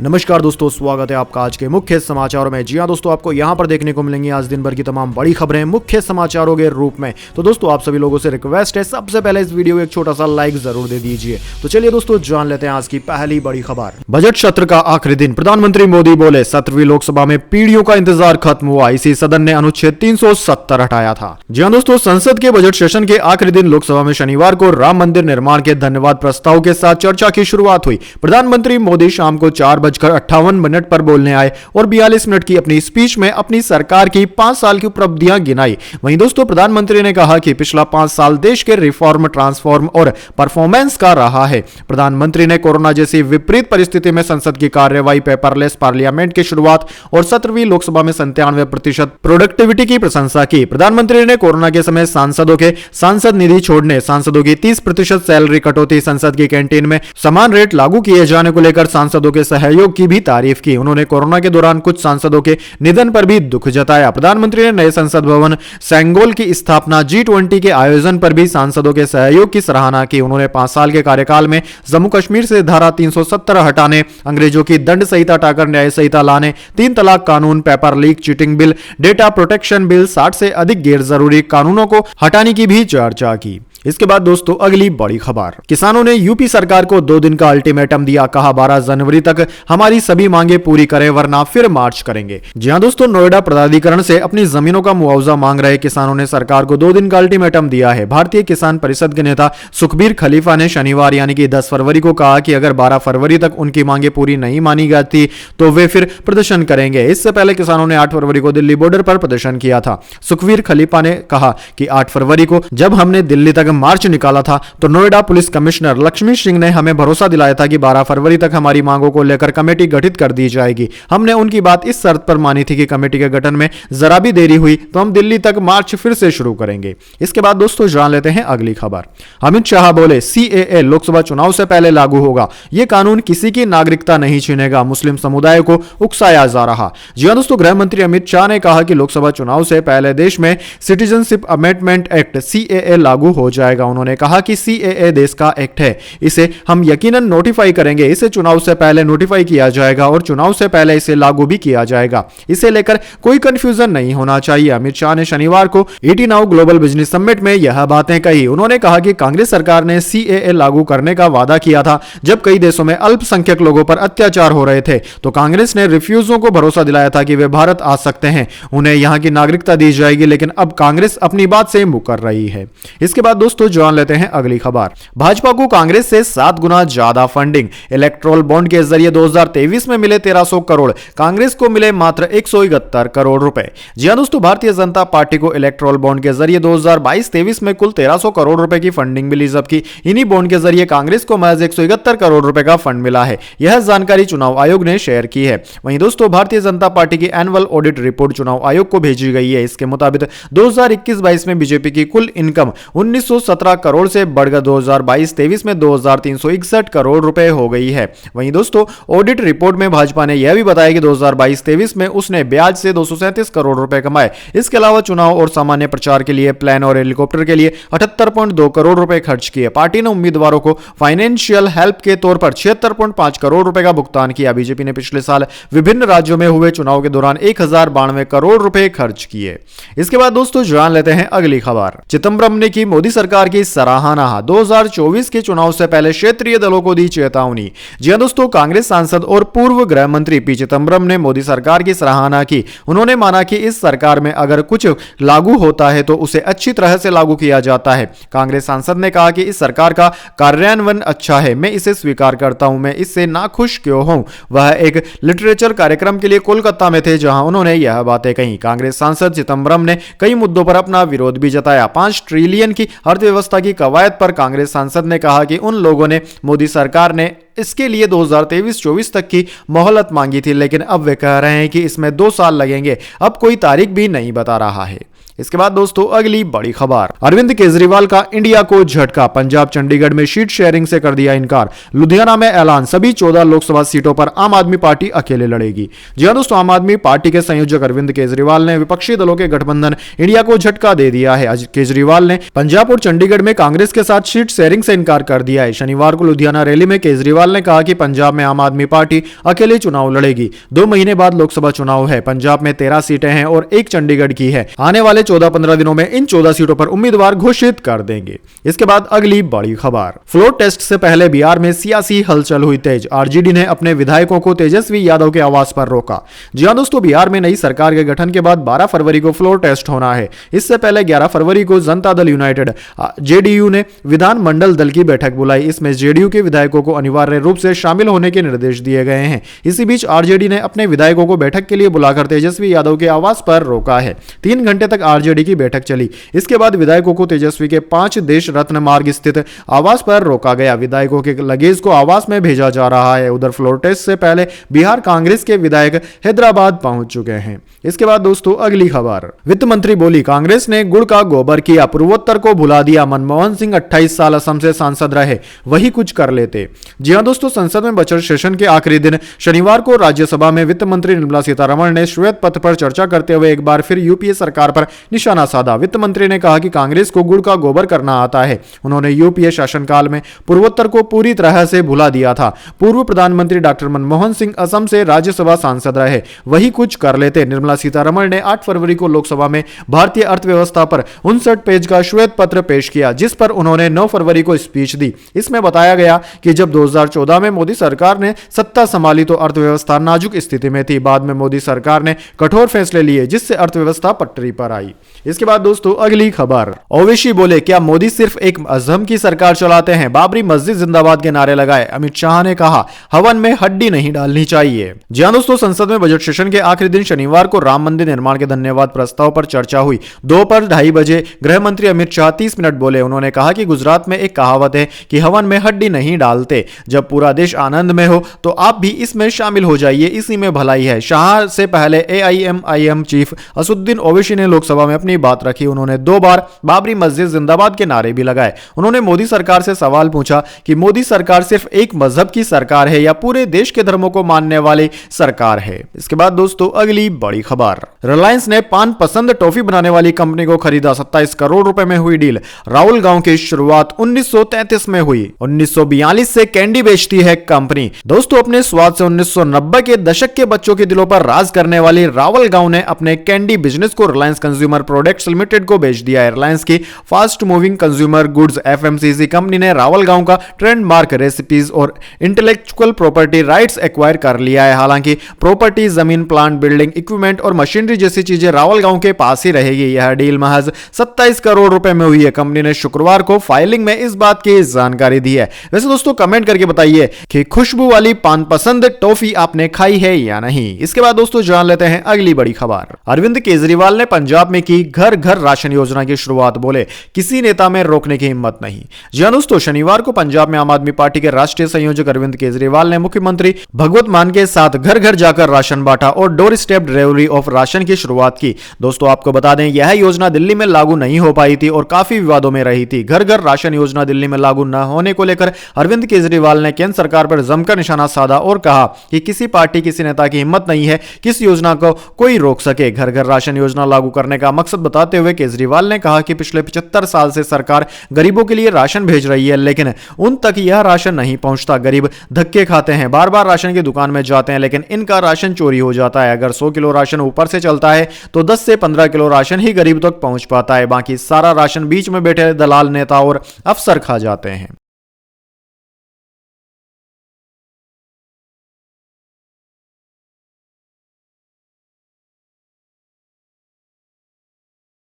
नमस्कार दोस्तों, स्वागत है आपका आज के मुख्य समाचारों में। जी हां दोस्तों, आपको यहां पर देखने को मिलेंगी आज दिन भर की तमाम बड़ी खबरें मुख्य समाचारों के रूप में। तो दोस्तों, आप सभी लोगों से रिक्वेस्ट है, सबसे पहले इस वीडियो को एक छोटा सा लाइक जरूर दे दीजिए। तो चलिए दोस्तों, जान लेते हैं आज की पहली बड़ी खबर। बजट सत्र का आखिरी दिन, प्रधानमंत्री मोदी बोले 17वीं लोकसभा में पीढ़ियों का इंतजार खत्म हुआ, इसी सदन ने अनुच्छेद 370 हटाया था। जी हां दोस्तों, संसद के बजट सेशन के आखिरी दिन लोकसभा में शनिवार को राम मंदिर निर्माण के धन्यवाद प्रस्ताव के साथ चर्चा की शुरुआत हुई। प्रधानमंत्री मोदी शाम को 4:58 पर बोलने आए और 42 मिनट की अपनी स्पीच में अपनी सरकार की 5 साल की उपलब्धियां गिनाई। वहीं दोस्तों, प्रधानमंत्री ने कहा कि पिछला 5 साल देश के रिफॉर्म, ट्रांसफॉर्म और परफॉर्मेंस का रहा है। प्रधानमंत्री ने कोरोना जैसी विपरीत परिस्थिति में संसद की कार्यवाही, पेपरलेस पार्लियामेंट की शुरुआत और 17वीं लोकसभा में 97% प्रोडक्टिविटी की प्रशंसा की। प्रधानमंत्री ने कोरोना के समय सांसदों के सांसद निधि छोड़ने, सांसदों की 30% सैलरी कटौती, संसद की कैंटीन में समान रेट लागू किए जाने को लेकर सांसदों के सहयोग की भी तारीफ की। उन्होंने कोरोना के दौरान कुछ सांसदों के निधन पर भी दुख जताया। प्रधानमंत्री ने नए संसद भवन सेंगोल की स्थापना, G20 के आयोजन पर भी सांसदों के सहयोग की सराहना की। उन्होंने 5 साल के कार्यकाल में जम्मू कश्मीर से धारा 370 हटाने, अंग्रेजों की दंड संहिता हटाकर न्याय संहिता लाने, 3 तलाक कानून, paper leak, cheating bill, data protection bill, 60 से अधिक गैर जरूरी कानूनों को हटाने की भी चर्चा की। इसके बाद दोस्तों, अगली बड़ी खबर, किसानों ने यूपी सरकार को 2 दिन का अल्टीमेटम दिया, कहा 12 जनवरी तक हमारी सभी मांगे पूरी करें वरना फिर मार्च करेंगे। जी हां दोस्तों, नोएडा प्राधिकरण से अपनी जमीनों का मुआवजा मांग रहे किसानों ने सरकार को 2 दिन का अल्टीमेटम दिया है। भारतीय किसान परिषद के नेता सुखबीर खलीफा ने शनिवार यानी कि 10 फरवरी को कहा कि अगर 12 फरवरी तक उनकी मांगे पूरी नहीं मानी जाती तो वे फिर प्रदर्शन करेंगे। इससे पहले किसानों ने 8 फरवरी को दिल्ली बॉर्डर पर प्रदर्शन किया था। सुखबीर खलीफा ने कहा कि 8 फरवरी को जब हमने दिल्ली तक मार्च निकाला था तो नोएडा पुलिस कमिश्नर लक्ष्मी सिंह ने हमें भरोसा दिलाया था कि 12 फरवरी तक हमारी मांगों को लेकर कमेटी गठित कर दी जाएगी। हमने उनकी बात इस शर्त पर मानी थी कि कमेटी के गठन में जरा भी देरी हुई तो हम दिल्ली तक मार्च फिर से शुरू करेंगे। इसके बाद दोस्तों, जान लेते हैं अगली खबर। अमित शाह बोले CAA लोकसभा चुनाव से पहले लागू होगा, यह कानून किसी की नागरिकता नहीं छीनेगा, मुस्लिम समुदाय को उकसाया जा रहा। जी हां दोस्तों, गृह मंत्री अमित शाह ने कहा कि लोकसभा चुनाव से पहले देश में सिटीजनशिप अमेंडमेंट एक्ट CAA लागू हो जाएगा। उन्होंने कहा कि CAA देश का एक्ट है, इसे हम यकीनन नोटिफाई करेंगे। इसे चुनाव से पहले नोटिफाई किया जाएगा और चुनाव से पहले इसे लागू भी किया जाएगा। इसे लेकर कोई कंफ्यूजन नहीं होना चाहिए। अमित शाह ने शनिवार को ET Now global business summit में यह बातें कही। उन्होंने कहा कि कांग्रेस सरकार ने CAA लागू करने का वादा किया था जब कई देशों में अल्पसंख्यक लोगों पर अत्याचार हो रहे थे, तो कांग्रेस ने रिफ्यूजियों को भरोसा दिलाया था कि वे भारत आ सकते हैं, उन्हें यहां की नागरिकता दी जाएगी, लेकिन अब कांग्रेस अपनी बात से मुकर रही है। इसके बाद दोस्तों, जान लेते हैं अगली खबर। भाजपा को कांग्रेस से 7 गुना ज्यादा फंडिंग, इलेक्ट्रोल बॉन्ड के जरिए 2023 में मिले 1300 करोड़, कांग्रेस को मिले मात्र 171 करोड़ रुपए। जी हां दोस्तों, भारतीय जनता पार्टी को इलेक्ट्रोल बॉन्ड के जरिए 2022-23 में कुल 1300 करोड़ रुपए की फंडिंग मिली, जबकि इन्हीं बॉन्ड के जरिए कांग्रेस को महज 171 करोड़ रुपए का फंड मिला है। यह जानकारी चुनाव आयोग ने शेयर की है। वहीं दोस्तों, भारतीय जनता पार्टी की एनुअल ऑडिट रिपोर्ट चुनाव आयोग को भेजी गई है। इसके मुताबिक 2021-22 में बीजेपी की कुल इनकम 1917 करोड़ से बढ़कर 2022-23 में 2361 करोड़ रुपए हो गई है। वहीं दोस्तों, ऑडिट रिपोर्ट में भाजपा ने यह भी बताया कि 2022-23 में उसने ब्याज से 237 करोड़ रुपए कमाए। इसके अलावा चुनाव और सामान्य प्रचार के लिए प्लेन और हेलीकॉप्टर के लिए 78.2 करोड़ रुपए खर्च किए। पार्टी ने उम्मीदवारों को फाइनेंशियल हेल्प के तौर पर 76.5 करोड़ रुपए का भुगतान किया। बीजेपी ने पिछले साल विभिन्न राज्यों में हुए चुनाव के दौरान 1092 करोड़ रुपए खर्च किए। इसके बाद दोस्तों, जान लेते हैं अगली खबर। चिदंबरम ने की मोदी सरकार की सराहना, 2024 के चुनाव से पहले क्षेत्रीय दलों को दी चेतावनी। जी हां दोस्तों, कांग्रेस सांसद और पूर्व गृह मंत्री P चिदंबरम ने मोदी सरकार की सराहना की। उन्होंने माना कि इस सरकार में अगर कुछ लागू होता है तो उसे अच्छी तरह से लागू किया जाता है। कांग्रेस सांसद ने कहा कि इस सरकार का कार्यान्वयन अच्छा है, मैं इसे स्वीकार करता हूं, मैं इससे नाखुश क्यों हूं। वह एक लिटरेचर कार्यक्रम के लिए कोलकाता में थे, जहां उन्होंने यह बातें कही। कांग्रेस सांसद चिदंबरम ने कई मुद्दों पर अपना विरोध भी जताया। 5 ट्रिलियन की अर्थव्यवस्था की कवायद पर कांग्रेस सांसद ने कहा कि उन लोगों ने मोदी सरकार ने इसके लिए 2023-24 तक की मोहलत मांगी थी, लेकिन अब वे कह रहे हैं कि इसमें 2 साल लगेंगे। अब कोई तारीख भी नहीं बता रहा है। इसके बाद दोस्तों, अगली बड़ी खबर। अरविंद केजरीवाल का इंडिया को झटका, पंजाब चंडीगढ़ में सीट शेयरिंग से कर दिया इनकार। लुधियाना में ऐलान, सभी 14 लोकसभा सीटों पर आम आदमी पार्टी अकेले लड़ेगी। जी हां दोस्तों, आम आदमी पार्टी के संयोजक अरविंद केजरीवाल ने विपक्षी दलों के गठबंधन इंडिया को झटका दे दिया है। केजरीवाल ने पंजाब और चंडीगढ़ में कांग्रेस के साथ सीट शेयरिंग से इनकार कर दिया है। शनिवार को लुधियाना रैली में केजरीवाल केजरीवाल ने कहा कि पंजाब में आम आदमी पार्टी अकेले चुनाव लड़ेगी। 2 महीने बाद लोकसभा चुनाव है। पंजाब में 13 सीटें हैं और एक चंडीगढ़ की है। आने वाले 14-15 दिनों में इन 14 सीटों पर उम्मीदवार घोषित कर देंगे। इसके बाद अगली बड़ी खबर, फ्लोर टेस्ट से पहले बिहार में सियासी हलचल हुई तेज। आरजेडी ने अपने विधायकों को तेजस्वी यादव के आवास पर रोका। जी हां दोस्तों, बिहार में नई सरकार के गठन के बाद 12 फरवरी को फ्लोर टेस्ट होना है। इससे पहले 11 फरवरी को जनता दल यूनाइटेड जेडीयू ने विधानमंडल दल की बैठक बुलाई। इसमें जेडीयू के विधायकों को अनिवार्य रूप से शामिल होने के निर्देश दिए गए हैं। इसी बीच आरजेडी ने अपने विधायकों को बैठक के लिए बुलाकर तेजस्वी यादव के आवास पर रोका है। 3 घंटे तक आरजेडी की बैठक चली। इसके बाद विधायकों को तेजस्वी के 5 देश रत्न मार्ग स्थित आवास पर रोका गया। विधायकों के लगेज को आवास में भेजा जा रहा है। उधर फ्लोर टेस्ट से पहले बिहार कांग्रेस के विधायक हैदराबाद पहुंच चुके हैं। इसके बाद दोस्तों अगली खबर, वित्त मंत्री बोली कांग्रेस ने गुड़ का गोबर किया, पूर्वोत्तर को भुला दिया। मनमोहन सिंह 28 साल असम से सांसद रहे, वही कुछ कर लेते। जी हां दोस्तों, संसद में बजट सेशन के आखिरी दिन शनिवार को राज्यसभा में वित्त मंत्री निर्मला सीतारमण ने श्वेत पत्र पर चर्चा करते हुए एक बार फिर यूपीए सरकार पर निशाना साधा। वित्त मंत्री ने कहा कि कांग्रेस को गुड़ का गोबर करना आता है। उन्होंने यूपीए शासनकाल में पूर्वोत्तर को पूरी तरह से भुला दिया था। पूर्व प्रधानमंत्री डॉक्टर मनमोहन सिंह असम से राज्यसभा सांसद रहे, वही कुछ कर लेते। निर्मला सीतारमण ने 8 फरवरी को लोकसभा में भारतीय अर्थव्यवस्था पर 59 पेज का श्वेत पत्र पेश किया, जिस पर उन्होंने 9 फरवरी को स्पीच दी। इसमें बताया गया कि जब 2014 में मोदी सरकार ने सत्ता संभाली तो अर्थव्यवस्था नाजुक स्थिति में थी। बाद में मोदी सरकार ने कठोर फैसले लिए, जिससे अर्थव्यवस्था पटरी पर आई। इसके बाद दोस्तों अगली खबर, ओवैसी बोले क्या मोदी सिर्फ एक मजहब की सरकार चलाते हैं, बाबरी मस्जिद जिंदाबाद के नारे लगाए। अमित शाह ने कहा हवन में हड्डी नहीं डालनी चाहिए। जी हां दोस्तों, संसद में बजट सेशन के आखिरी दिन शनिवार को राम मंदिर निर्माण के धन्यवाद प्रस्ताव पर चर्चा हुई। दोपहर 2:30 बजे गृह मंत्री अमित शाह 30 मिनट बोले। उन्होंने कहा कि गुजरात में एक कहावत है कि हवन में हड्डी नहीं डालते। जब पूरा देश आनंद में हो तो आप भी इसमें शामिल हो जाइए, इसी में भलाई है। शाह से पहले एआईएमआईएम चीफ असदुद्दीन ओवैसी ने लोकसभा में अपनी बात रखी। उन्होंने 2 बार बाबरी मस्जिद जिंदाबाद के नारे भी लगाए। उन्होंने मोदी सरकार से सवाल पूछा कि मोदी सरकार सिर्फ एक मजहब की सरकार है या पूरे देश के धर्मों को मानने वाली सरकार है। इसके बाद दोस्तों अगली बड़ी खबर, रिलायंस ने पान पसंद टॉफी बनाने वाली कंपनी को खरीदा। 27 करोड़ रुपए में हुई डील। राहुल गांव की शुरुआत 1933 में हुई। 1942 से कैंडी बेचती है कंपनी। दोस्तों अपने स्वाद से 1990 के दशक के बच्चों के दिलों पर राज करने वाली रावल गांव ने अपने कैंडी बिजनेस को रिलायंस कंज्यूमर प्रोडक्ट्स लिमिटेड को बेच दिया है। रिलायंस की fast moving consumer goods FMCG company ने रावल गांव का ट्रेडमार्क, रेसिपीज और इंटेलेक्चुअल प्रॉपर्टी राइट्स एक्वायर कर लिया है। हालांकि प्रॉपर्टी, जमीन, प्लांट, बिल्डिंग, इक्विपमेंट और मशीनरी जैसी चीजें रावल गांव के पास ही रहेगी। यह डील महज 27 करोड़ रुपए में हुई है। कंपनी ने शुक्रवार को फाइलिंग में इस बात की जानकारी दी है। वैसे दोस्तों कमेंट करके बताइए कि खुशबू वाली पान पसंद टॉफी आपने खाई है या नहीं। इसके बाद दोस्तों जान लेते हैं अगली बड़ी खबर, अरविंद केजरीवाल ने पंजाब में की घर घर राशन योजना की शुरुआत। बोले किसी नेता में रोकने की हिम्मत नहीं। जी हां दोस्तों, शनिवार को पंजाब में आम आदमी पार्टी के राष्ट्रीय संयोजक अरविंद केजरीवाल ने मुख्यमंत्री भगवत मान के साथ घर घर जाकर राशन बांटा और door step delivery of ration की शुरुआत की। दोस्तों आपको बता दें यह योजना दिल्ली में लागू नहीं हो पाई थी और काफी विवादों में रही थी। घर घर राशन योजना दिल्ली में लागू न होने को लेकर अरविंद केजरीवाल ने केंद्र सरकार पर जमकर निशाना साधा और कहा कि किसी पार्टी, किसी नेता की हिम्मत नहीं है कि इस योजना को कोई रोक सके। घर घर राशन योजना लागू करने का मकसद बताते हुए केजरीवाल ने कहा कि पिछले 75 साल से सरकार गरीबों के लिए राशन भेज रही है, लेकिन उन तक यह राशन नहीं पहुंचता। गरीब धक्के खाते हैं, बार बार राशन की दुकान में जाते हैं, लेकिन इनका राशन चोरी हो जाता है। अगर 100 किलो राशन ऊपर से चलता है तो 10 से 15 किलो राशन ही गरीब तक पहुंच पाता है। बाकी सारा राशन बीच में बैठे दलाल, नेता और अफसर खा जाते हैं।